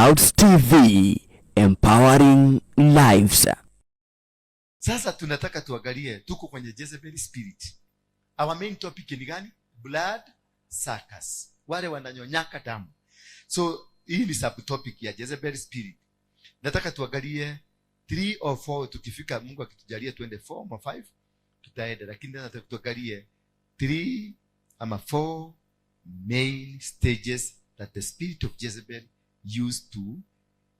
Clouds TV, empowering lives. Sasa tunataka tuangalie, tuko kwenye Jezebel spirit. Our main topic ni gani? Blood suckers, wale wananyonyaka damu. So hii ni subtopic ya Jezebel spirit. Nataka tuangalie 3 or 4, tukifika Mungu akitujalia tuende 4 or 5 tutaenda, lakini nataka tuangalie 3 ama 4 main stages that the spirit of Jezebel used to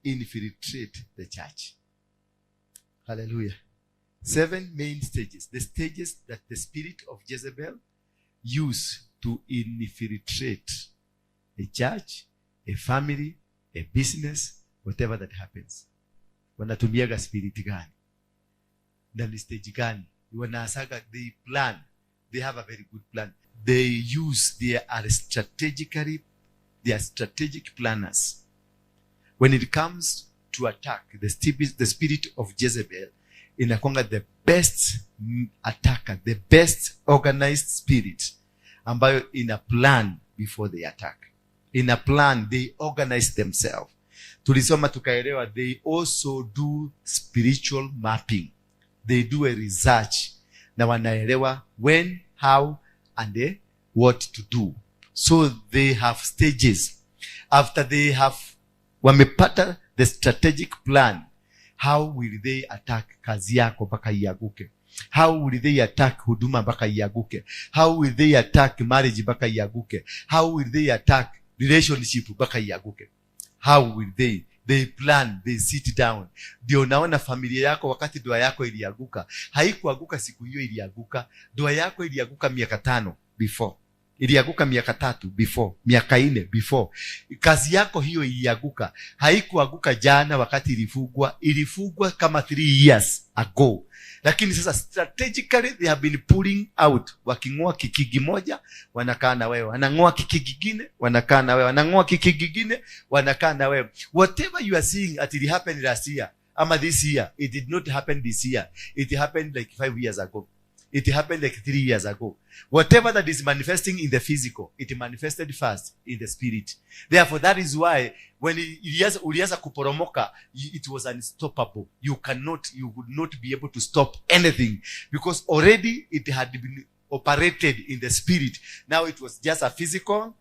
infiltrate the church. Hallelujah. 7 main stages, the stages that the spirit of Jezebel used to infiltrate a church, a family, a business, whatever that happens. Wanatumiaga spirit gani? Na ni stage gani? Wanasaga, they plan. They have a very good plan. They are strategic planners. When it comes to attack, the spirit of Jezebel inakonga the best attacker, the best organized spirit ambayo ina plan before they attack. In a plan, they organize themselves. Tulisoma tukaelewa, they also do spiritual mapping. They do a research na wanaelewa when, how, and what to do. So they have stages. After they have wamepata the strategic plan, how will they attack kazi yako mpaka iaguke? How will they attack huduma mpaka iaguke? How will they attack marriage mpaka iaguke? How will they attack relationship mpaka iaguke? How will they plan, they sit down. Ndio naona familia yako wakati doa yako iliaguka, haikuaguka siku hiyo iliaguka. Doa yako iliaguka miaka 5 before. Iliaguka miaka 3 before, miaka 4 before. Kazi yako hiyo iliaguka, haikuaguka jana wakati ilifugwa kama 3 years ago. Lakini sasa strategically they have been pulling out. Wakingoa kikigi moja wanakaa na wewe, wanangoa kikigi kingine wanakaa na wewe, wanangoa kikigi kingine wanakaa na wewe. Whatever you are seeing at it happened last year ama this year, it did not happen this year. It happened like 5 years ago. It happened like 3 years ago. Whatever that is manifesting in the physical, it manifested first in the spirit. Therefore, that is why when ulianza kuporomoka, it was unstoppable. You would not be able to stop anything because already it had been operated in the spirit. Now it was just a physical,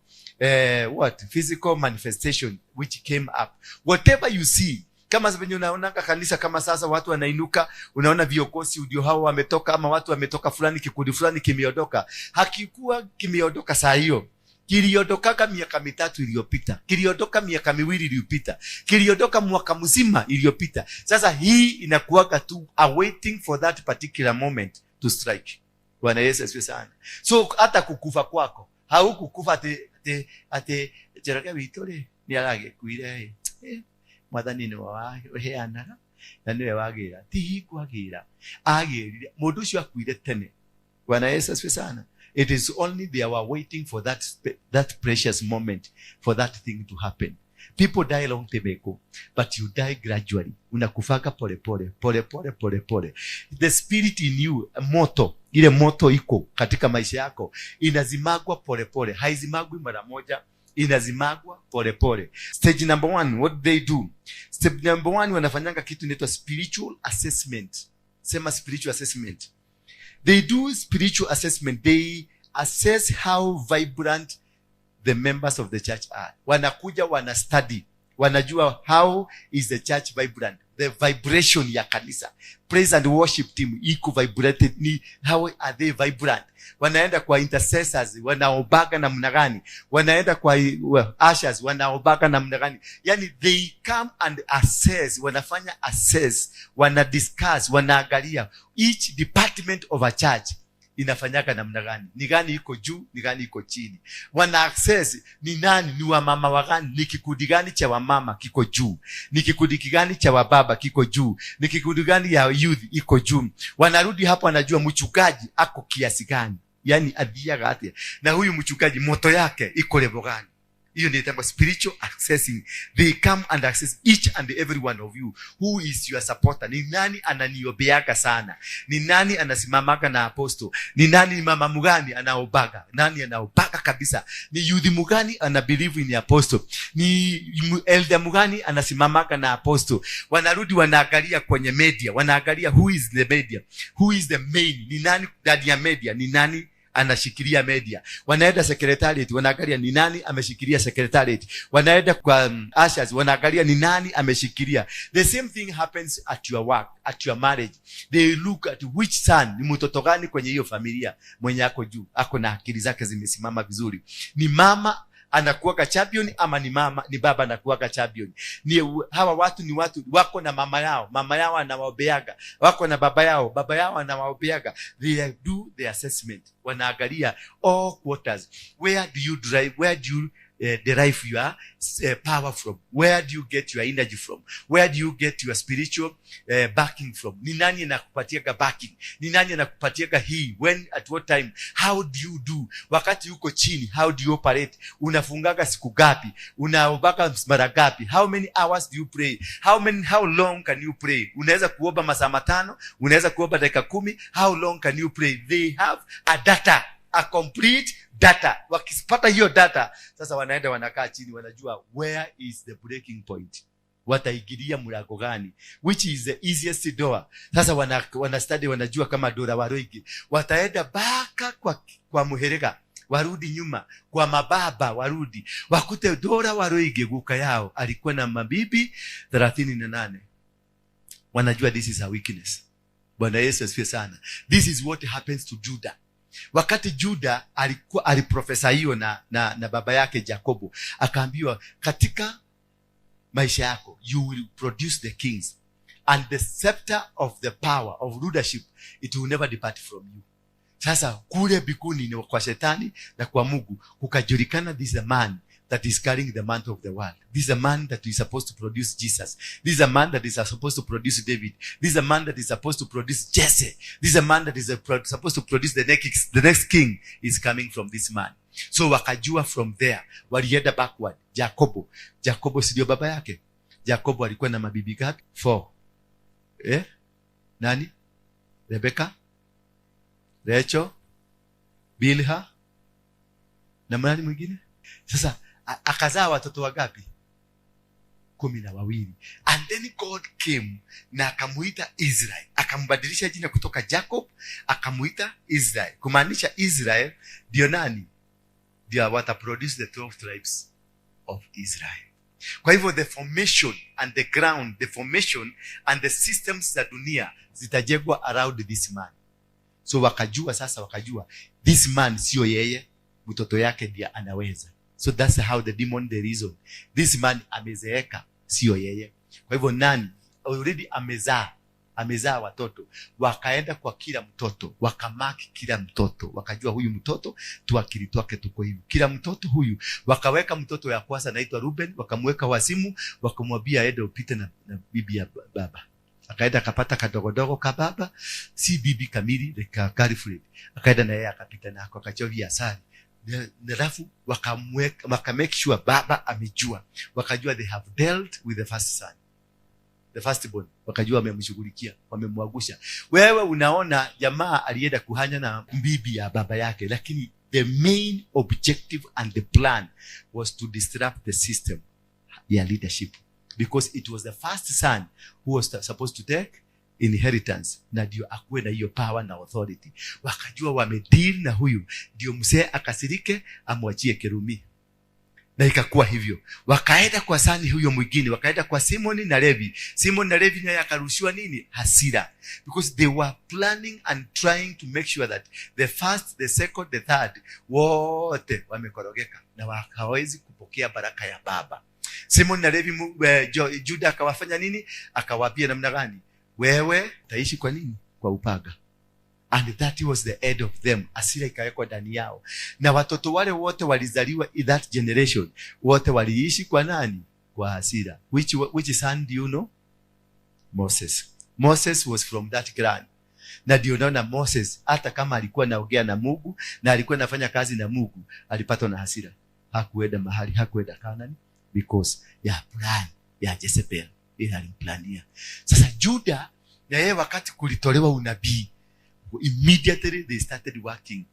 physical manifestation which came up. Whatever you see, kama venye unaona kanisa kama sasa watu wanainuka, unaona viongozi ndio hao wametoka ama watu wametoka fulani, kikundi fulani kimeondoka. Hakikuwa kimeondoka saa hiyo. Kiliondoka miaka 3 iliyopita. Kiliondoka miaka 2 iliyopita. Kiliondoka mwaka mzima iliyopita. Sasa hii inakuaga tu awaiting for that particular moment to strike. Bwana Yesu asifiwe sana. So hata kukufa kwako, haukukufa ate jeraka vitole ni alage kuire. Mwathani ni waheanaga na niwe wagira, ti kwagira agirire mundu ucio akuire tene. Bwana Yesu asifiwe sana. It is only they were waiting for that precious moment for that thing to happen. People die long time ago, but you die gradually. Unakufaka pole pole. The spirit in you, ile moto iko katika maisha yako inazimagwa pole, haizimagwi mara moja, inazimagwa pole. Stage number 1, what they do? Step number 1, wanafanyanga kitu inaitwa spiritual assessment. Sema spiritual assessment. They do spiritual assessment. They assess how vibrant the members of the church are. Wanakuja wana study. Wanajua how is the church vibrant. The vibration ya kanisa. Praise and worship team iko vibrated, ni how are they vibrant? Wanaenda kwa intercessors, wanaobaga namna gani? Wanaenda kwa ushers, wanaobaga namna gani? Yani they come and assess, wanafanya assess, wana discuss, wanaangalia each department of a church inafanyaka namna gani? Ni gani iko juu, ni gani iko chini? Wana access ni nani, ni wa mama wa gani, ni kikundi gani cha wamama kiko juu, ni kikundi gani cha wababa kiko juu, ni kikundi gani ya youth iko juu. Wanarudi hapo, wanajua mchungaji ako kiasi gani, yani adhia gati, na huyu mchungaji moto yake iko level gani. Hiyo ni tango spiritual accessing. They come and access each and every one of you. Who is your supporter? Ni nani ananiobeaga sana? Ni nani anasimamaga na apostle? Ni nani mama mugani anaobaga? Nani anaobaga kabisa? Ni youth mugani ana believe in the apostle? Ni elder mugani anasimamaga na apostle? Wanarudi wanaangalia kwenye media. Wanaangalia who is the media? Who is the main? Ni nani ndani ya media? Ni nani anashikilia media? Wanaenda secretariat, wanaangalia ni nani ameshikilia secretariat. Wanaenda kwa ushers, wanaangalia ni nani ameshikilia. The same thing happens at your work, at your marriage. They look at which son, ni mtoto gani kwenye hiyo familia mwenye ako juu, ako na akili zake zimesimama vizuri. Ni mama anakuwa champion ama ni baba anakuwa champion? Ni hawa watu ni watu wako na mama yao anawaobeaga, wako na baba yao anawaobeaga. They do the assessment, wanaangalia all quarters. Where do you drive? Where do you derive your power from? Where do you get your energy from? Where do you get your spiritual backing from? Ni nani anakupatiaga backing? Ni nani anakupatiaga hii? When, at what time? How do you do? Wakati uko chini, how do you operate? Unafungaga siku gapi? Unaobaga mara gapi? How many hours do you pray? How long can you pray? Unaweza kuomba masaa 5, unaweza kuomba dakika 10. How long can you pray? They have a data, a complete data. Wakipata hiyo data, sasa wanaenda wanakaa chini, wanajua where is the breaking point, wataigilia mlango gani, which is the easiest door. Sasa wana study, wanajua kama ndurawaruinge wataenda baka kwa muherega, warudi nyuma kwa mababa, warudi wakute ndurawaruinge guka yao alikuwa na mabibi 38. Wanajua this is a weakness. Bwana Yesu asifiwe sana. This is what happens to Judah. Wakati Juda aliprofesa hiyo na baba yake Jacobo, akaambiwa katika maisha yako you will produce the kings, and the scepter of the power of rulership, it will never depart from you. Sasa kule bikuni ni kwa shetani na kwa Mungu kukajulikana, this is a man that is carrying the mantle of the world. This is a man that is supposed to produce Jesus. This is a man that is supposed to produce David. This is a man that is supposed to produce Jesse. This is a man that is supposed to produce the next king is coming from this man. So wakajua from there, walienda backward. Jacobo si ndio baba yake? Jacobo alikuwa na mabibi gapi? 4. Nani? Rebecca, Rachel, Bilha na nani mwingine? Sasa akazaa watoto wangapi? 12. And then God came na akamuita Israel, akambadilisha jina kutoka Jacob akamuita Israel, kumaanisha Israel ndio nani? Ndio wata produce the 12 tribes of Israel. Kwa hivyo the formation and the ground, the formation and the systems za dunia zitajengwa around this man. So wakajua this man sio yeye, mtoto yake ndiye anaweza. So that's how the demon the reason. This man amezeeka, sio yeye. Kwa hivyo nani? Already amezaa watoto. Wakaenda kwa kila mtoto, wakamaki kila mtoto. Wakajua huyu mtoto tuakili twake tuko hivi. Kila mtoto huyu, wakaweka mtoto ya kwanza anaitwa Ruben, wakamweka wasimu, wakamwambia aende upite na bibi ya baba. Akaenda akapata kadogodogo ka baba, si bibi kamili, ka girlfriend. Akaenda na yeye akapita nako, akachovia asali. Nalafu wakamake sure baba amejua. Wakajua they have dealt with the first son, the firstborn. Wakajua wamemshughulikia, wamemwagusha. Wewe unaona jamaa alienda kuhanya na bibi ya baba yake, lakini the main objective and the plan was to disrupt the system ya leadership, because it was the first son who was supposed to take inheritance, na ndio akuwe na hiyo power na authority. Wakajua wamedeal na huyu, ndio mzee akasirike amwachie Kerumi. Na ikakuwa hivyo. Wakaenda kwa sani huyo mwingine, wakaenda kwa Simon na Levi. Simon na Levi naye akarushiwa nini? Hasira. Because they were planning and trying to make sure that the first, the second, the third wote wamekorogeka na hawawezi kupokea baraka ya baba. Simon na Levi, Juda akawafanya nini? Akawaambia namna gani? Wewe taishi kwa nini? Kwa upaga. And that was the end of them. Hasira ikawekwa ndani yao. Na watoto wale wote walizaliwa in that generation, wote waliishi kwa nani? Kwa hasira. Which son do you know? Moses. Moses was from that clan. Na ndio naona Moses hata kama alikuwa anaongea na Mungu na alikuwa anafanya kazi na Mungu, alipatwa na hasira. hakuenda mahali, hakuenda Kanani because ya plan ya Jezebel ile alimplania. Sasa Juda na yeye wakati kulitolewa unabii, immediately they started working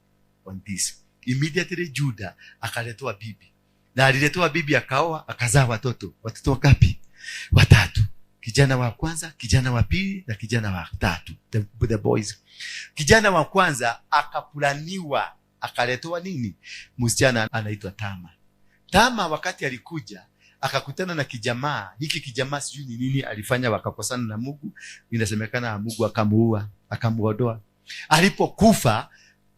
on this. Immediately Juda akaletwa bibi, na aliletwa bibi akaoa, akazaa watoto wangapi? 3. Kijana wa kwanza, kijana wa pili na kijana wa tatu, the boys. Kijana wa kwanza akapulaniwa, akaletwa nini? Msichana anaitwa Tama. Tama wakati alikuja akakutana na kijamaa, hiki kijamaa sijui ni nini alifanya, wakakosana na Mungu. Inasemekana Mungu akamuua, akamuondoa. Alipokufa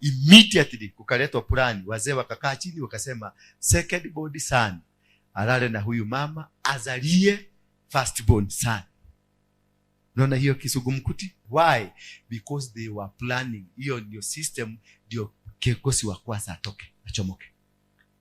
immediately kukaletwa plani, wazee wakakaa chini wakasema second born son alale na huyu mama azalie first born son. Unaona hiyo kisugumkuti? Why? Because they were planning. Hiyo ndio system, ndio kikosi wa kwanza atoke, achomoke.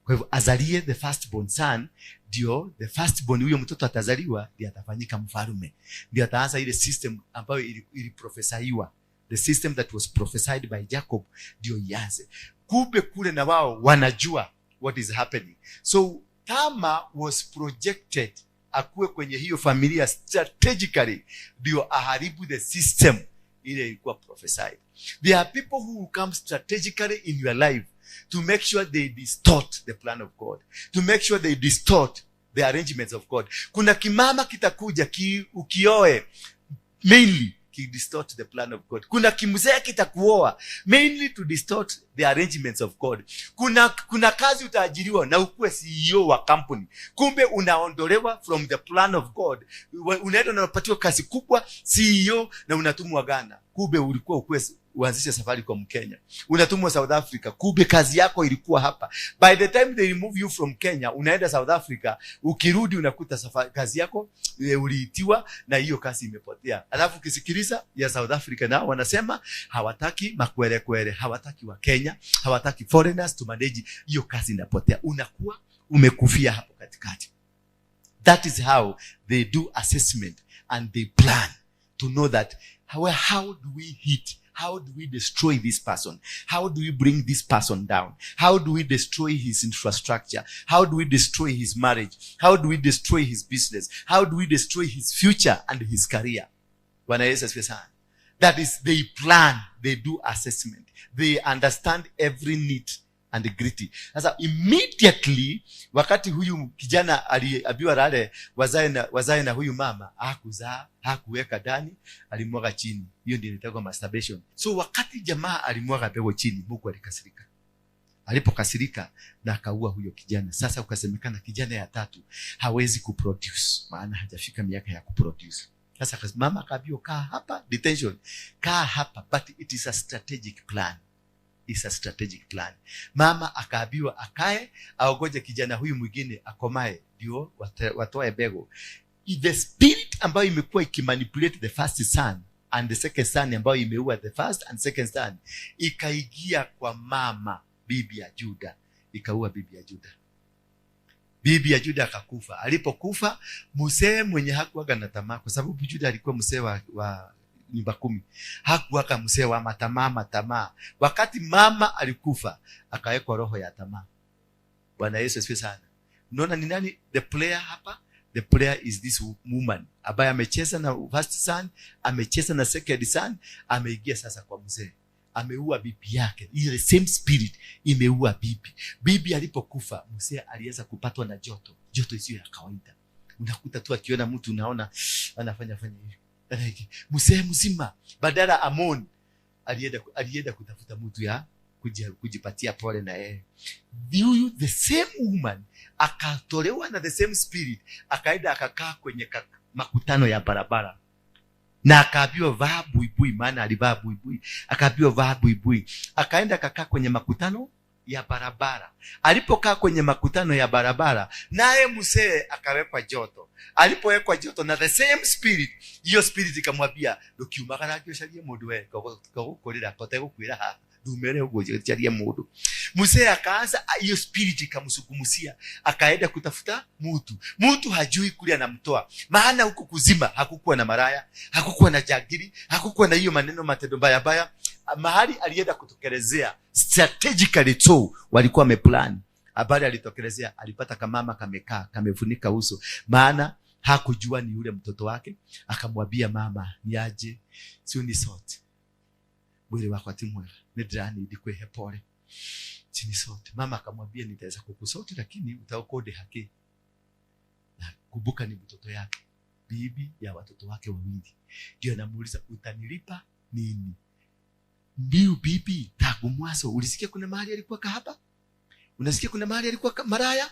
Kwa hivyo azalie the first born son, ndio the first born, huyo mtoto atazaliwa ndio atafanyika mfalme, ndio ataanza ile system ambayo iliprofesaiwa, the system that was prophesied by Jacob ndio ianze. Kumbe kule na wao wanajua what is happening. So Tama was projected akuwe kwenye hiyo familia strategically, ndio aharibu the system ile ilikuwa prophesied. There are people who will come strategically in your life to make sure they distort the plan of God, to make sure they distort the arrangements of God. Kuna kimama kitakuja ukioe mainly ki distort the plan of God. Kuna kimzee kitakuoa mainly to distort the arrangements of God. Kuna kazi utaajiriwa na ukuwe CEO wa company, kumbe unaondolewa from the plan of God. Unaenda unapatiwa kazi kubwa CEO na unatumwa Ghana, kumbe ulikuwa ukuwe uanzishe safari kwa Mkenya. Unatumwa South Africa, kumbe kazi yako ilikuwa hapa. By the time they remove you from Kenya, unaenda South Africa, ukirudi unakuta kazi yako uliitiwa na hiyo kazi imepotea. Alafu ukisikiliza ya South Africa nao wanasema hawataki makwere kwere, hawataki wa Kenya, hawataki foreigners to manage, hiyo kazi inapotea. Unakuwa umekufia hapo katikati. That is how they do assessment and they plan to know that how do we hit, how do we destroy this person? How do we bring this person down? How do we destroy his infrastructure? How do we destroy his marriage? How do we destroy his business? How do we destroy his future and his career? Bwana Yesu asifiwe sana. That is, they plan, they do assessment. They understand every need and gritty. Sasa immediately wakati huyu kijana aliambiwa lale wazae na huyu mama, hakuzaa, hakuweka ndani, alimwaga chini. Hiyo ndio inaitwa masturbation. So wakati jamaa alimwaga mbegu chini, Mungu alikasirika. Alipokasirika na akaua huyo kijana. Sasa ukasemekana kijana ya 3 hawezi kuproduce, maana hajafika miaka ya kuproduce. Sasa mama akaambiwa kaa hapa, detention, kaa hapa, but it is a strategic plan. It's a strategic plan. Mama akaambiwa akae, aogoje kijana huyu mwingine akomae ndio watoe mbegu. The spirit ambayo imekuwa ikimanipulate the first son and the second son, ambayo imeua the first and second son, ikaigia kwa mama bibi ya Juda, ikaua bibi ya Juda. Bibi ya Juda akakufa. Alipokufa, mzee mwenye hakuwaga na tamaa, kwa sababu Juda alikuwa mzee wa nyumba 10. Hakuwaka mzee wa matamaa. Wakati mama alikufa, akawekwa roho ya tamaa. Bwana Yesu asifiwe sana. Unaona ni nani the player hapa? The player is this woman ambaye amecheza na first son, amecheza na second son, ameingia sasa kwa mzee. Ameua bibi yake. Ile same spirit imeua bibi. Bibi alipokufa, mzee alianza kupatwa na joto. Joto isiyo ya kawaida. Unakuta tu akiona mtu unaona anafanya hivi. Mzee mzima badala Amon alienda kutafuta mtu ya kujipatia pole na yeye. The same woman akatolewa na the same spirit, akaenda akakaa kwenye makutano ya barabara. Na akaambiwa vaa buibui, maana alivaa buibui. Akaambiwa vaa buibui. Akaenda akakaa kwenye makutano ya barabara. Alipokaa kwenye makutano ya barabara, naye mzee akawekwa joto. Alipowekwa joto na the same spirit, hiyo spirit ikamwambia dokiumagara kiosalie mundu we kokorira kotego kwira ha dumere ugo charia mundu. Mzee akaanza, hiyo spirit ikamsukumusia, akaenda kutafuta mtu hajui kule anamtoa, maana huko kuzima hakukuwa na maraya, hakukuwa na jagiri, hakukuwa na hiyo maneno matendo baya. Mahali alienda kutokelezea strategically, so walikuwa wameplan. Habari alitokelezea, alipata kamama kamekaa, kamefunika uso. Maana hakujua ni yule mtoto wake. Akamwambia mama, niaje, sio ni sote. Mwili wako atimwega, nedrani idikwe hepole. Chini sote. Mama akamwambia, nitaweza kukusoti lakini utaokode haki. Na kumbuka ni mtoto yake, bibi ya watoto wake wawili. Ndio anamuuliza, utanilipa nini? Ndio bibi, tangu mwanzo ulisikia kuna mahali alikuwa kahaba? Unasikia kuna mahali alikuwa maraya?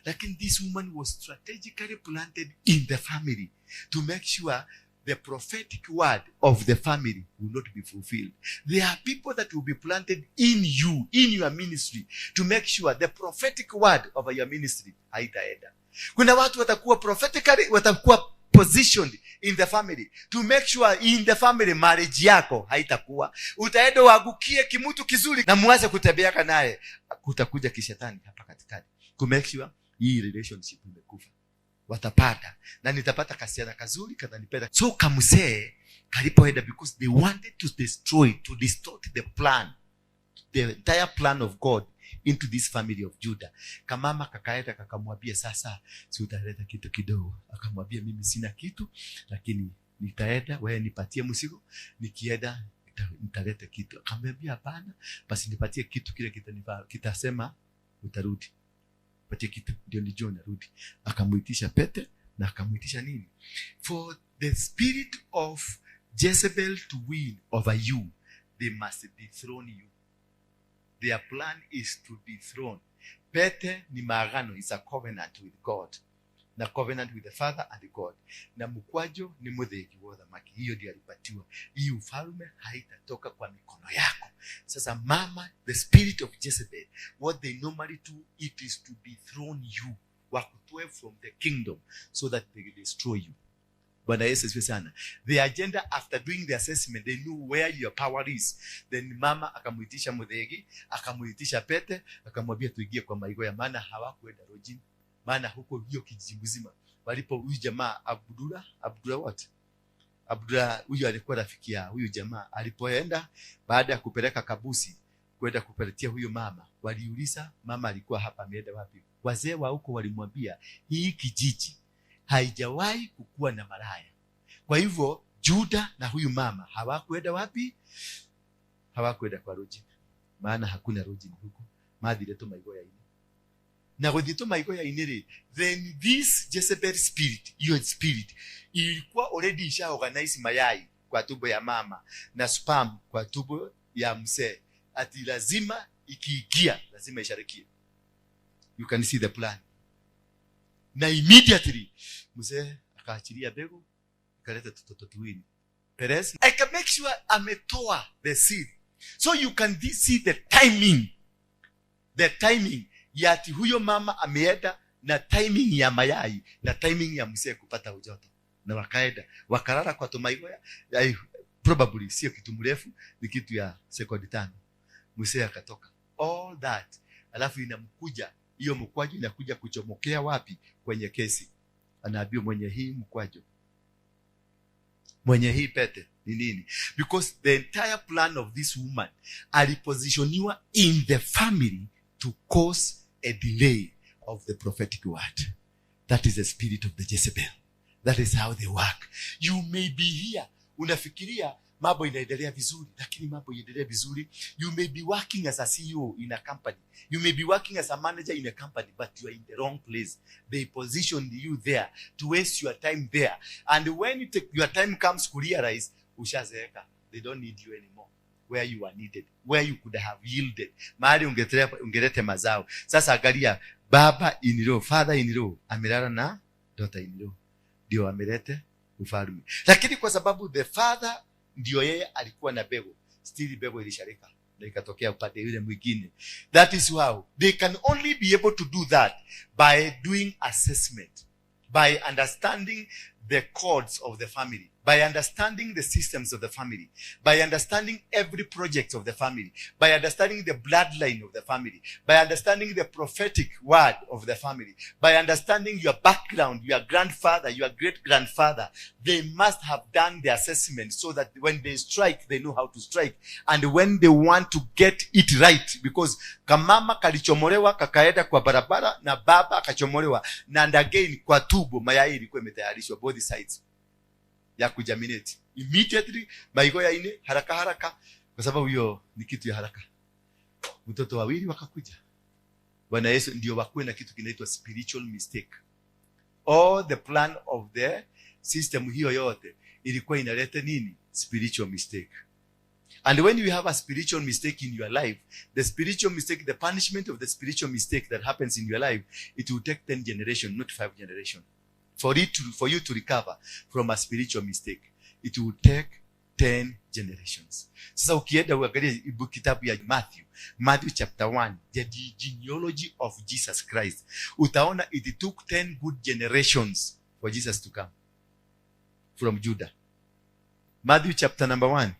Lakini this woman was strategically planted in the family to make sure the prophetic word of the family will not be fulfilled. There are people that will be planted in you, in your ministry, to make sure the prophetic word of your ministry haitaenda. Kuna watu watakuwa prophetically, watakuwa positioned in the family to make sure in the family marriage yako haitakuwa. Utaenda uagukie kimutu kizuri na muanze kutembeaka naye, kutakuja kishetani hapa katikati to make sure hii relationship imekufa. Watapata na nitapata kasiana kazuri katanipenda. So kamsee kalipoenda, because they wanted to destroy, to distort the plan, the entire plan of God into this family of Judah. Kamama kakaenda kakamwambia, sasa si utaleta kitu kidogo. Akamwambia, mimi sina kitu lakini nitaenda, wewe nipatie mzigo, nikienda nitaleta kitu. Akamwambia, hapana, basi nipatie kitu kile kitasema utarudi. Patie kitu ndio nijue narudi. Akamuitisha pete na akamuitisha nini? For the spirit of Jezebel to win over you, they must dethrone you. Their plan is to dethrone. Pete ni maagano, is a covenant with God. Na covenant with the Father and God. Na mkwajo ni muthegi wa thamaki. Hiyo ndio alipatiwa. Hii ufalme haitatoka kwa mikono yako. Sasa mama, the spirit of Jezebel, what they normally do, it is to dethrone you. Wakutoe from the kingdom so that they will destroy you. Bwana Yesu asifiwe sana. The agenda, after doing the assessment, they knew where your power is. Then mama akamuitisha muthegi, akamuitisha pete, akamwambia tuingie kwa maigo ya, maana hawakuenda rojini. Maana huko hiyo kijiji mzima walipo huyu jamaa Abdullah huyu alikuwa rafiki ya huyu jamaa. Alipoenda baada ya kupeleka kabusi kwenda kupeletia huyo mama, waliuliza mama alikuwa hapa, ameenda wapi? Wazee wa huko walimwambia, hii kijiji haijawahi kukua na maraya. Kwa hivyo Juda na huyu mama hawakwenda wapi? Hawakwenda kwa rojini. Maana hakuna rojini huko. Maadhi to maigo ya ini. Na kudito maigo ya iniri, then this Jezebel spirit, your spirit, ilikuwa already isha organize mayai kwa tumbo ya mama na sperm kwa tumbo ya mzee. Ati lazima ikiingia, lazima isharikie. You can see the plan. Na immediately mzee akaachilia bego, ikaleta tutoto tuwili. Perez, I can make sure ametoa the seed. So you can see the timing. The timing yati huyo mama ameenda, na timing ya mayai, na timing ya mzee kupata ujoto. Na wakaenda, wakalala kwa tomaigoya. Probably sio kitu mrefu, ni kitu ya sekondi 5. Mzee akatoka. All that. Alafu inamkuja, hiyo mkwajo inakuja kuchomokea wapi? Kwenye kesi. Anaambiwa mwenye hii mkwajo, mwenye hii pete ni nini? Because the entire plan of this woman alipositioniwa in the family to cause a delay of the prophetic word. That is the spirit of the Jezebel. That is how they work. You may be here, unafikiria mambo inaendelea vizuri, lakini mambo inaendelea vizuri. You may be working as a CEO in a company. You may be working as a manager in a company, but you are in the wrong place. They positioned you there to waste your time there. And when your time comes to realize, ushazeeka, they don't need you anymore. Where you are needed, where you could have yielded, mahali ungelete mazao. Sasa angalia, baba inilo, father inilo amelala na daughter inilo, ndio amelete ufalme. Lakini kwa sababu the father ndio yeye alikuwa na bego, still bego ilisharika na ikatokea upande yule mwingine. That is how they can only be able to do that, by doing assessment, by understanding the codes of the family, by understanding the systems of the family, by understanding every project of the family, by understanding the bloodline of the family, by understanding the prophetic word of the family, by understanding your background, your grandfather, your great-grandfather, they must have done the assessment so that when they strike, they know how to strike. And when they want to get it right, because kamama kalichomolewa kakaenda kwa barabara na baba akachomolewa, na and again kwa tubo mayai ilikuwa imetayarishwa both sides ya kujaminate immediately maigo ya ine haraka kwa sababu hiyo ni kitu ya haraka. Mtoto wawili wakakuja. Bwana Yesu ndio wakuwe na kitu kinaitwa spiritual mistake. All the plan of the system hiyo yote ilikuwa inaleta nini? Spiritual mistake. And when you have a spiritual mistake in your life, the spiritual mistake, the punishment of the spiritual mistake that happens in your life, it will take 10 generations, not 5 generations. For you to recover from a spiritual mistake, it will take 10 generations. Sasa ukienda uangalie kitabu ya Matthew chapter 1, the genealogy of Jesus Christ, utaona it took 10 good generations for Jesus to come from Judah. Matthew chapter number 1.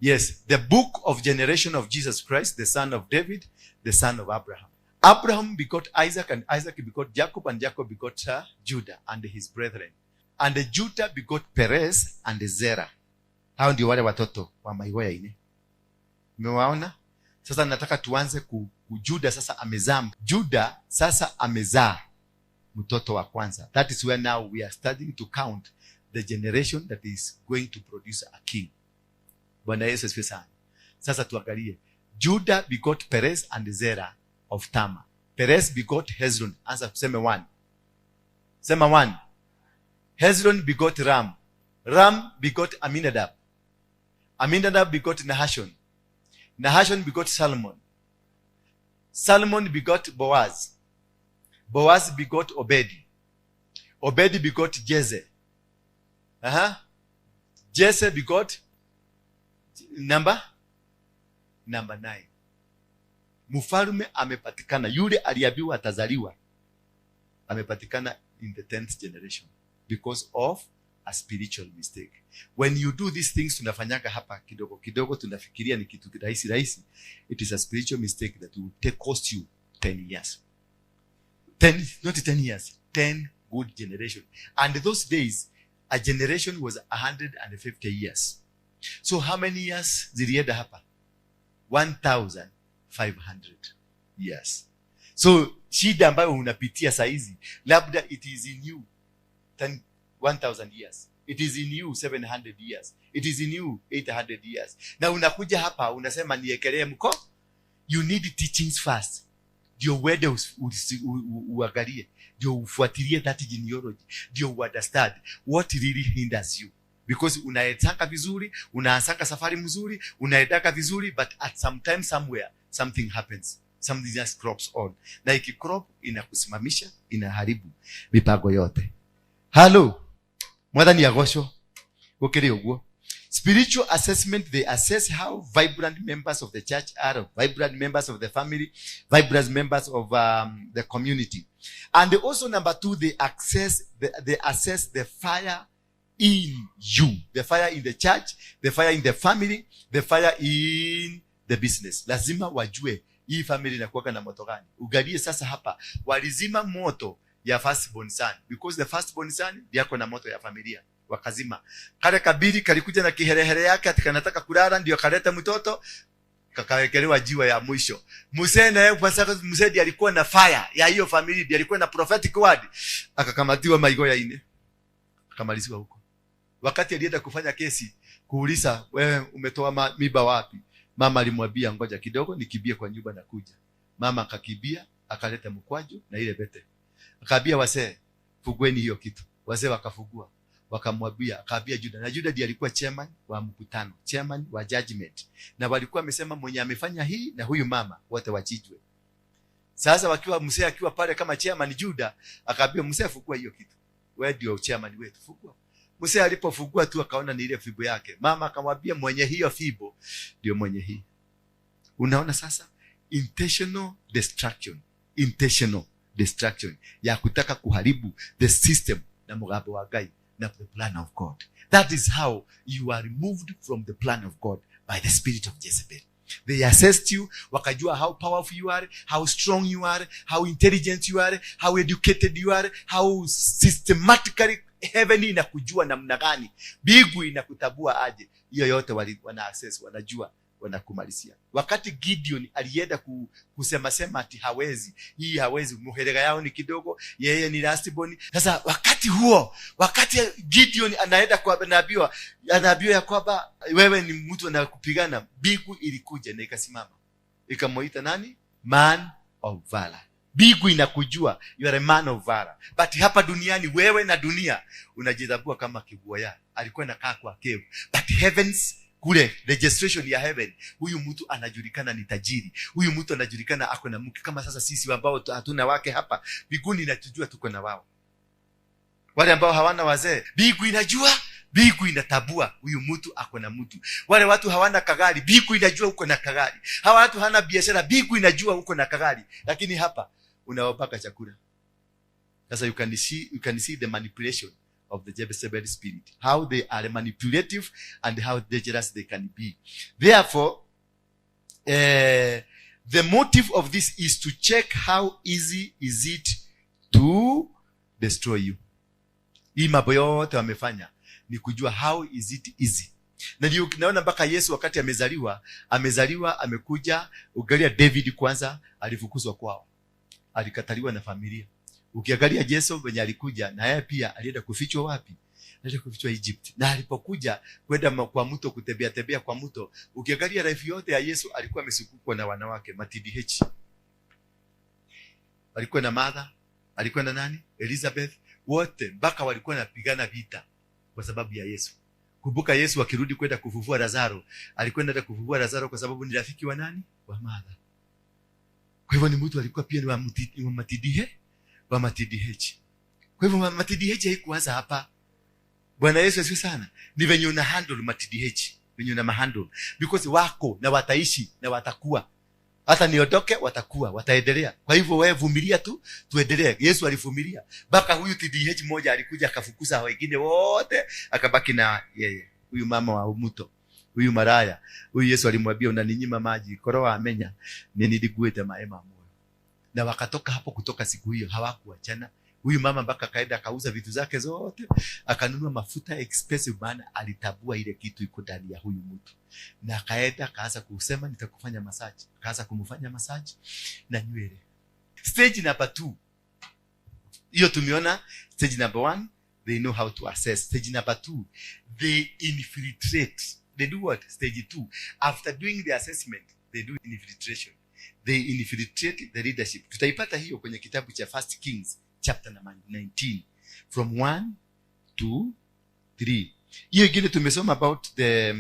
Yes, the book of generation of Jesus Christ, the son of David, the son of Abraham. Abraham begot Isaac, and Isaac begot Jacob, and Jacob begot Judah and his brethren. And Judah begot Perez and Zerah. Hao ndio wale watoto wa maigo ya ine. Umewaona? Sasa nataka tuanze Judah sasa amezaa. Judah sasa amezaa mtoto wa kwanza. That is where now we are starting to count the generation that is going to produce a king. Bwana Yesu asifiwe sana. Sasa tuangalie. Judah begot Perez and Zerah of Tamar. Perez begot Hezron. Anza tuseme 1. Sema 1. Hezron begot Ram. Ram begot Aminadab. Aminadab begot Nahashon. Nahashon begot Salmon. Salmon begot Boaz. Boaz begot Obedi. Obedi begot Jesse. Jesse begot number 9. Mfalme amepatikana, yule aliambiwa atazaliwa amepatikana in the 10th generation because of a spiritual mistake. When you do these things, tunafanyanga hapa kidogo kidogo, tunafikiria ni kitu rahisi. It is a spiritual mistake that will cost you 10 years. 10, not 10 years, 10 good generation. And those days, a generation was 150 years. So how many years zilienda hapa? 1,500 years. So shida ambayo unapitia saizi, labda it is in you 1,000 years. It is in you 700 years. It is in you 800 years. Na unakuja hapa unasema niekelee mko. You need teachings first. Ndio uende uangalie. Ndio ufuatilie that genealogy. Ndio understand what really hinders you. Because unaetaka vizuri, unaanzaka safari mzuri, unaedaka vizuri, but at some time somewhere something happens. Something just crops on. Na ikicrop inakusimamisha, inaharibu mipango yote. Hello. Mwadhani ya gosho. Ukiri uguo. Spiritual assessment, they assess how vibrant members of the church are, vibrant members of the family, vibrant members of the community. And also number 2, they assess the fire in you, the fire in the church, the fire in the family, the fire in the business. Lazima wajue hii family inakuwa na moto gani. Ugalie sasa hapa walizima moto ya firstborn son, because the firstborn son yako na moto ya familia, wakazima. Kale kabiri kalikuja na kiherehere yake atikanataka kulala, ndio kaleta mtoto kakawekelewa jiwe ya mwisho. Mzee na yeye kwa sababu mzee ndiye alikuwa na fire ya hiyo family, ndiye alikuwa na prophetic word, akakamatiwa maigo ya ine, akamaliziwa huko. Wakati alienda kufanya kesi kuuliza wewe umetoa miba wapi, mama alimwambia ngoja kidogo nikibie kwa nyumba na kuja. Mama akakibia akaleta mkwaju na ile bete, akaambia wazee fugweni hiyo kitu. Wazee wakafugua, wakamwambia, akaambia Juda, na Juda ndiye alikuwa chairman wa mkutano, chairman wa judgment, na walikuwa wamesema mwenye amefanya hii na huyu mama wote wachijwe. Sasa wakiwa mzee akiwa pale kama chairman, Juda akaambia mzee fugua hiyo kitu, wewe ndio chairman wetu, fugua. Mzee alipofugua tu akaona ni ile fibo yake. Mama akamwambia mwenye hiyo fibo ndio mwenye hii. Unaona sasa intentional destruction ya kutaka kuharibu the system na mugambo wa Ngai na the plan of God. That is how you are removed from the plan of God, by the spirit of Jezebel. They assessed you, wakajua how powerful you are, how strong you are, how intelligent you are, how educated you are, how systematically heaven inakujua namna gani, mbingu inakutabua aje. Hiyo yote wana access, wanajua, wanakumalisia. Wakati Gideon alienda kusema ati hawezi, muherega yao ni kidogo, yeye ni lastborn. Sasa wakati Gideon anaenda kwa anaambiwa ya kwamba wewe ni mtu anakupigana, mbingu ilikuja na ikasimama, ikamuita nani? Man of valor. Mbingu inakujua, you are a man of valor. But hapa duniani, wewe na dunia unajidhabua kama kibuaya. Alikuwa anakaa kwa cave, but heavens kule registration ya heaven, huyu mtu anajulikana ni tajiri, huyu mtu anajulikana ako na mke. Kama sasa sisi ambao hatuna wake hapa, mbinguni inatujua tuko na wao. Wale ambao hawana wazee, mbingu inajua, mbingu inatabua huyu mtu ako na mtu. Wale watu hawana kagari, mbingu inajua uko na kagari. Hawa watu hana biashara, mbingu inajua uko na kagari. Lakini hapa unawapaka chakula. Sasa you can see the manipulation of the Jezebel spirit, how they are manipulative and how dangerous they can be. Therefore, the motive of this is to check how easy is it to destroy you. Hii mambo yote wamefanya ni kujua how is it easy. Na ndio naona mpaka Yesu wakati amezaliwa amekuja, ugalia David kwanza alifukuzwa kwao, alikataliwa na familia. Ukiangalia Yesu venye alikuja, na yeye pia alienda kufichwa wapi? Alienda kufichwa Egypt. Na alipokuja kwenda kwa mto, kutembea kwa mto, ukiangalia life yote ya Yesu alikuwa amesukukwa na wanawake matdh. Alikuwa na Martha, alikuwa na nani? Elizabeth, wote mpaka walikuwa wanapigana vita kwa sababu ya Yesu. Kumbuka Yesu akirudi kwenda kufufua Lazaro, alikwenda kufufua Lazaro kwa sababu ni rafiki wa nani? Wa Martha. Kwa hivyo ni mtu alikuwa pia ni wa matdh. Kwa hivyo matdh haikuanza hapa. Bwana Yesu asifiwe sana. Ni venye una handle matdh, venye una handle, because wako na wataishi na watakuwa. Hata niondoke watakuwa, wataendelea. Kwa hivyo wewe vumilia tu, tuendelee. Yesu alivumilia. Baka huyu tdh moja alikuja akafukuza wengine wote, akabaki na yeye. Huyu mama wa mto, huyu maraya. Huyu Yesu alimwambia unaninyima maji, koroa amenya, niliguete maema moyo. Na wakatoka hapo, kutoka siku hiyo hawakuachana. Huyu mama mpaka kaenda akauza vitu zake zote, akanunua mafuta expensive, maana alitabua ile kitu iko ndani ya huyu mtu. Na kaenda akaanza kusema nitakufanya massage. Akaanza kumfanya massage na nywele. Stage number 2. Hiyo tumeona stage number 1, they know how to assess. Stage number 2, they infiltrate. They do what? Stage 2. After doing the assessment, they do infiltration. They infiltrate the leadership. Tutaipata hiyo kwenye kitabu cha 1 Kings chapter number 19 from 1 to 3. Hiyo ingine tumesoma about the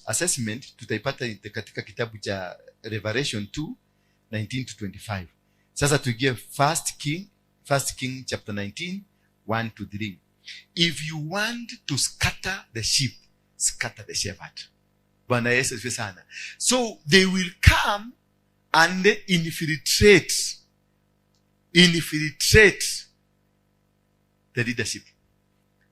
assessment, tutaipata katika kitabu cha Revelation 2:19 to 25. Sasa tuingie 1 King chapter 19 1 to 3. If you want to scatter the sheep, scatter the shepherd. Bwana Yesu asifiwe sana. So they will come and infiltrate the leadership.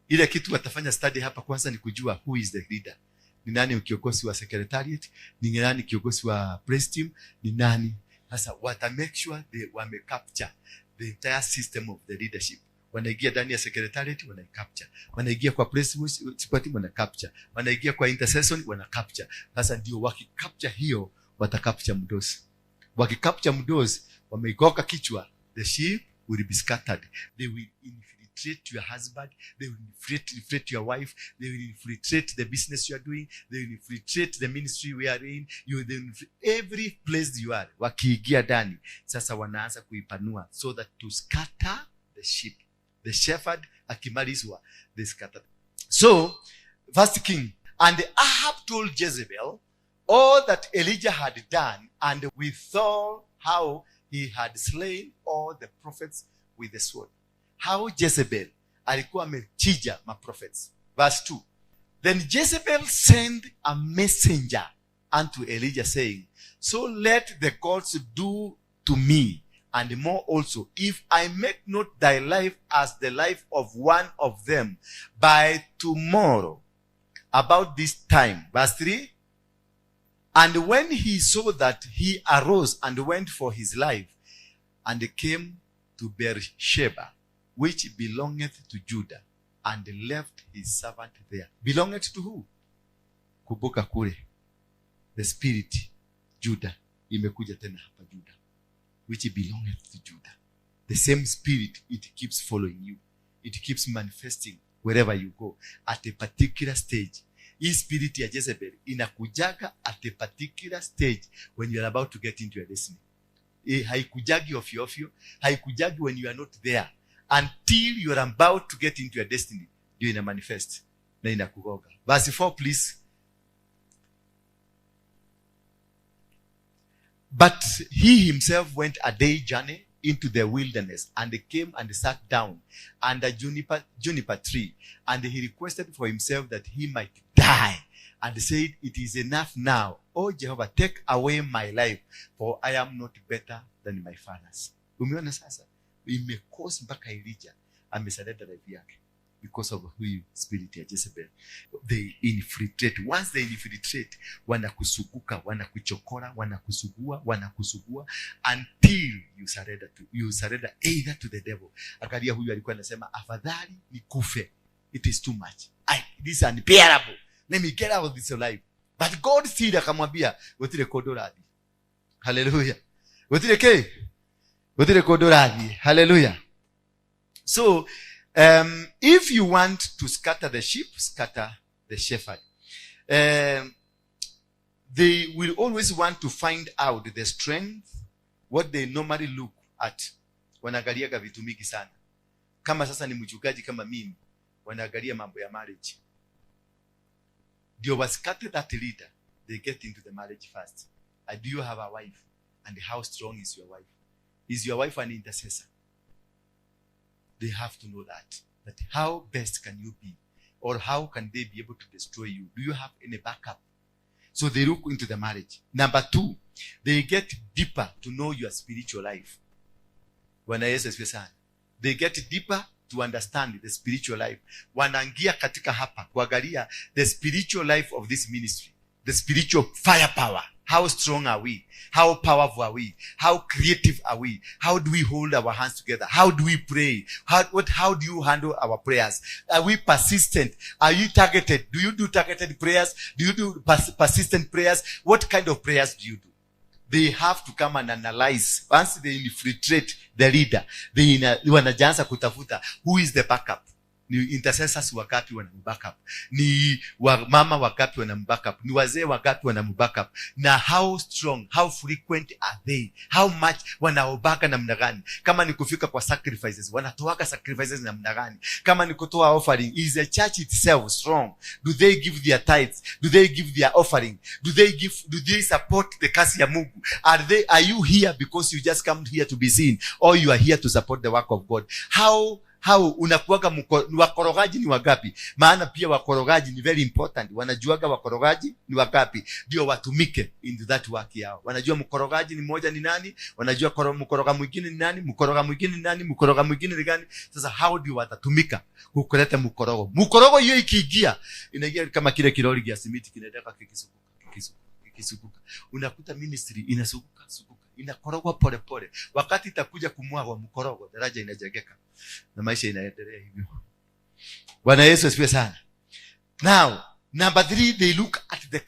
Ile kitu watafanya study hapa kwanza ni kujua who is the leader. Ni nani kiongozi wa secretariat, ni nani kiongozi wa press team, ni nani. Sasa wata make sure they wame capture the entire system of the leadership. Wanaingia ndani ya secretariat, wana capture. Wanaingia kwa press team, wana capture. Wanaingia kwa intercession, wana capture. Sasa ndio wakicapture hiyo, wata capture mdosi. Wakicapture mdosi, wameigoka kichwa, the sheep will be scattered. They will infiltrate your husband, they will infiltrate your wife, they will infiltrate the business you are doing, they will infiltrate the ministry we are in, every place you are. Wakiingia ndani, sasa wanaanza kuipanua so that to scatter the sheep. The shepherd akimalizwa, they scatter. So 1 King, and Ahab told Jezebel all that Elijah had done, and withal how he had slain all the prophets with the sword. How Jezebel alikuwa amechija ma prophets. Verse 2. Then Jezebel sent a messenger unto Elijah saying, so let the gods do to me and more also, if I make not thy life as the life of one of them, by tomorrow, about this time. Verse 3. And when he saw that, he arose and went for his life, and came to Beersheba, which belongeth to Judah, and left his servant there. Belongeth to who? Kubuka kule. The spirit, Judah. Imekuja tena hapa Judah. Which belongeth to Judah. The same spirit, it keeps following you. It keeps manifesting wherever you go. At a particular stage. Hii spirit ya Jezebel inakujaga at a particular stage when you are about to get into your destiny. Haikujagi ofyo ofyo. Haikujagi when you are not there. Until you are about to get into your destiny. Ndio ina manifest. Na inakugoga. Verse 4 please. But he himself went a day journey into the wilderness, and came and sat down under juniper tree, and he requested for himself that he might die, and said, It is enough now, O Jehovah, take away my life, for I am not better than my fathers. Umeona sasa, imekosa mpaka Elijah amesadeta life yake because of huyu spirit ya Jezebel. They infiltrate. Once they infiltrate, wanakusuguka, wanakuchokora, wanakusugua until you surrender either to the devil. Akalia huyu alikuwa anasema afadhali nikufe. It is too much. This is unbearable. Let me get out of this life. But God still akamwambia wetire kodoradi. Hallelujah. Wetire kodoradi. Hallelujah. So if you want to scatter the sheep, scatter the shepherd. They will always want to find out the strength, what they normally look at. Wanaangaliaga vitu mingi sana. Kama sasa ni mchungaji kama mimi, wanaangalia mambo ya marriage. Ndio wascatter that leader, they get into the marriage first. Do you have a wife? And how strong is your wife? Is your wife an intercessor? They have to know that how best can you be, or how can they be able to destroy you? Do you have any backup? So they look into the marriage. Number 2, they get deeper to know your spiritual life. They get deeper to understand the spiritual life. Wanaingia katika hapa kuangalia the spiritual life of this ministry, the spiritual firepower. How strong are we? How powerful are we? How creative are we? How do we hold our hands together? How do we pray? How do you handle our prayers? Are we persistent? Are you targeted? Do you do targeted prayers? Do you do persistent prayers? What kind of prayers do you do? They have to come and analyze. Once they infiltrate the leader, wanaanza kutafuta who is the backup. Ni intercessors wakapi wanambackup, ni mama wakapi wanambackup, ni wazee wakapi wanambackup, na how strong, how frequent are they, how much wanaobaka namna gani. Kama ni kufika kwa sacrifices, wanatoaka sacrifices namna gani. Kama ni kutoa offering, is the church itself strong? Do they give their tithes? Do they give their offering? Do they support the kazi ya Mungu? Are you here because you just come here to be seen, or you are here to support the work of God? How unakuwaga wakorogaji ni wagapi? Maana pia wakorogaji ni very important. Wanajuaga wakorogaji ni wagapi ndio watumike in that work yao. Wanajua mkorogaji ni moja ni nani, wanajua mkoroga mwingine ni nani, mkoroga mwingine ni nani, mkoroga mwingine ni gani. Sasa how do watatumika kukuleta mkorogo hiyo ikiingia inaingia kama kile kilori kia simiti kinataka kikisukuka. Unakuta ministry inasukuka inakorogwa pole pole. Wakati itakuja kumwagwa mkorogo, daraja inajengeka na maisha inaendelea hivyo. Bwana Yesu asifiwe sana. Now, number 3, they look at the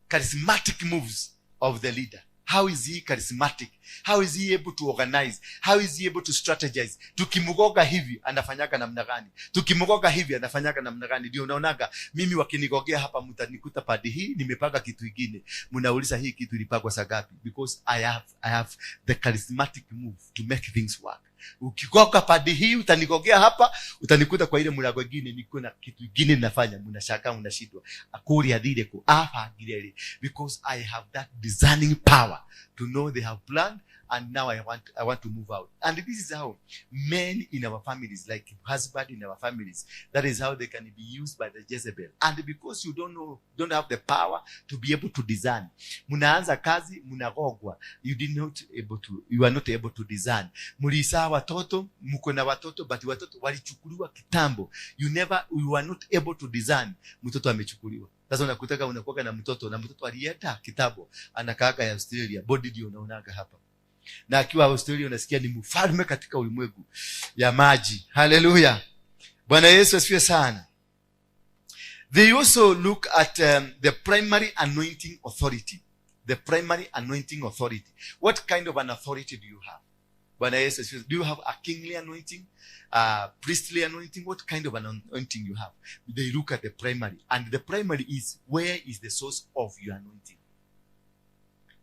charismatic moves of the leader. How is he charismatic? How is he able to organize? How is he able to strategize? Tukimgoga hivi anafanyaga namna gani? Tukimgoga hivi anafanyaga namna gani? Ndio unaonaga mimi wakinigogea hapa mtanikuta padi hii nimepaga kitu kingine. Mnauliza hii kitu ilipagwa saa ngapi? Because I have the charismatic move to make things work. Ukigoga padi hii utanigogea hapa, utanikuta kwa ile mlango mwingine niko na kitu kingine ninafanya, mnashaka mnashindwa. Akuri adile ko apa gilele, because I have that discerning power to know they have planned and now I want to move out. And this is how men in our families, like husband in our families, that is how they can be used by the Jezebel. And because you don't have the power to be able to discern, munaanza kazi, munagogwa, you are not able to discern. Mulisa watoto, muko na watoto, but watoto walichukuliwa kitambo. You are not able to discern, mtoto amechukuliwa. Sasa unakuwa na mtoto alienda kitabo, anakaaga ya Australia, body ndio unaonaga hapa. Na akiwa Australia unasikia ni mfalme katika ulimwengu ya maji. Hallelujah. Bwana Yesu asifiwe sana. They also look at the primary anointing authority. The primary anointing authority. What kind of an authority do you have? Bwana Yesu asifiwe. Do you have a kingly anointing? Priestly anointing? What kind of an anointing you have? They look at the primary. And the primary is, where is the source of your anointing?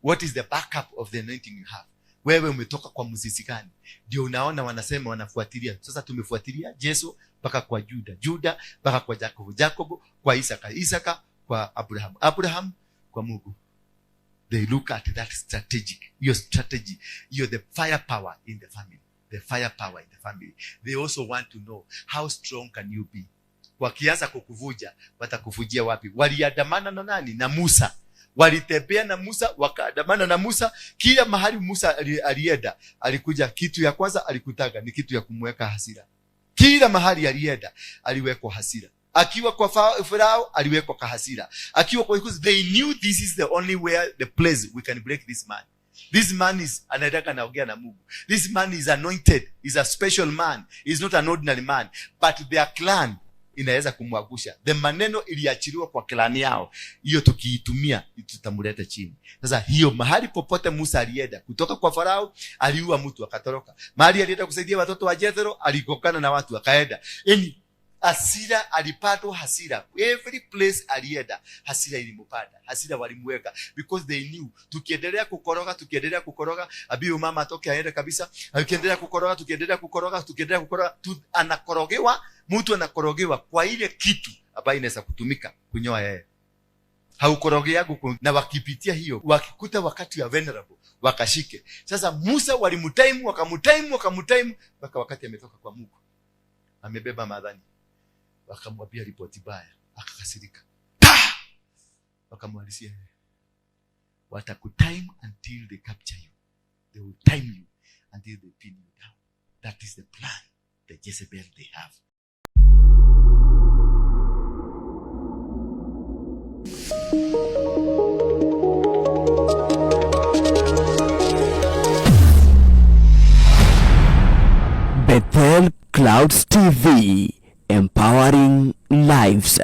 What is the backup of the anointing you have? Wewe umetoka kwa mzizi gani? Ndio unaona wanasema wanafuatilia. Sasa tumefuatilia Yesu mpaka kwa Juda mpaka kwa Jacob kwa Isaka kwa Abraham kwa Mungu. They look at that your strategy, the firepower in the family. The firepower in the family. They also want to know, how strong can you be? Wakianza kukuvuja, watakuvujia wapi? Waliandamana na nani? Na Musa. Walitembea na Musa, wakaandamana na Musa. Kila mahali Musa alienda, alikuja, kitu ya kwanza alikutaka ni kitu ya kumweka hasira. Kila mahali alienda, aliwekwa hasira. Akiwa kwa Farao, aliwekwa kwa hasira. Akiwa kwa, because they knew this is the only where, the place we can break this man. This man is anataka naongea na Mungu. This man is anointed. Is a special man. Is not an ordinary man. But their clan inaweza kumwagusha. The maneno iliachiliwa kwa clan yao. Hiyo tukiitumia tutamuleta chini. Sasa hiyo mahali popote Musa alienda, kutoka kwa Farao aliua mtu akatoroka. Mahali alienda kusaidia watoto wa Jethro, alikokana na watu akaenda. Hasira, alipatwa hasira. Every place alienda, hasira ilimpata. Hasira walimweka. Because they knew, tukiendelea kukoroga, abiyo mama atoke aende kabisa. Tukiendelea kukoroga, anakorogewa, mtu anakorogewa kwa ile kitu ambayo inaweza kutumika kunyoa yeye. Haukorogeagu na wakipitia hiyo, wakikuta wakati wa venerable, wakashike. Sasa Musa wakamutaimu, mpaka wakati ametoka kwa Mungu. Amebeba madhani. Wakamwambia ripoti baya, akakasirika. Wakamwalisia, watakutime until they capture you. They will time you until they pin you down. That is the plan, the Jezebel they have. Bethel Clouds TV, empowering lives.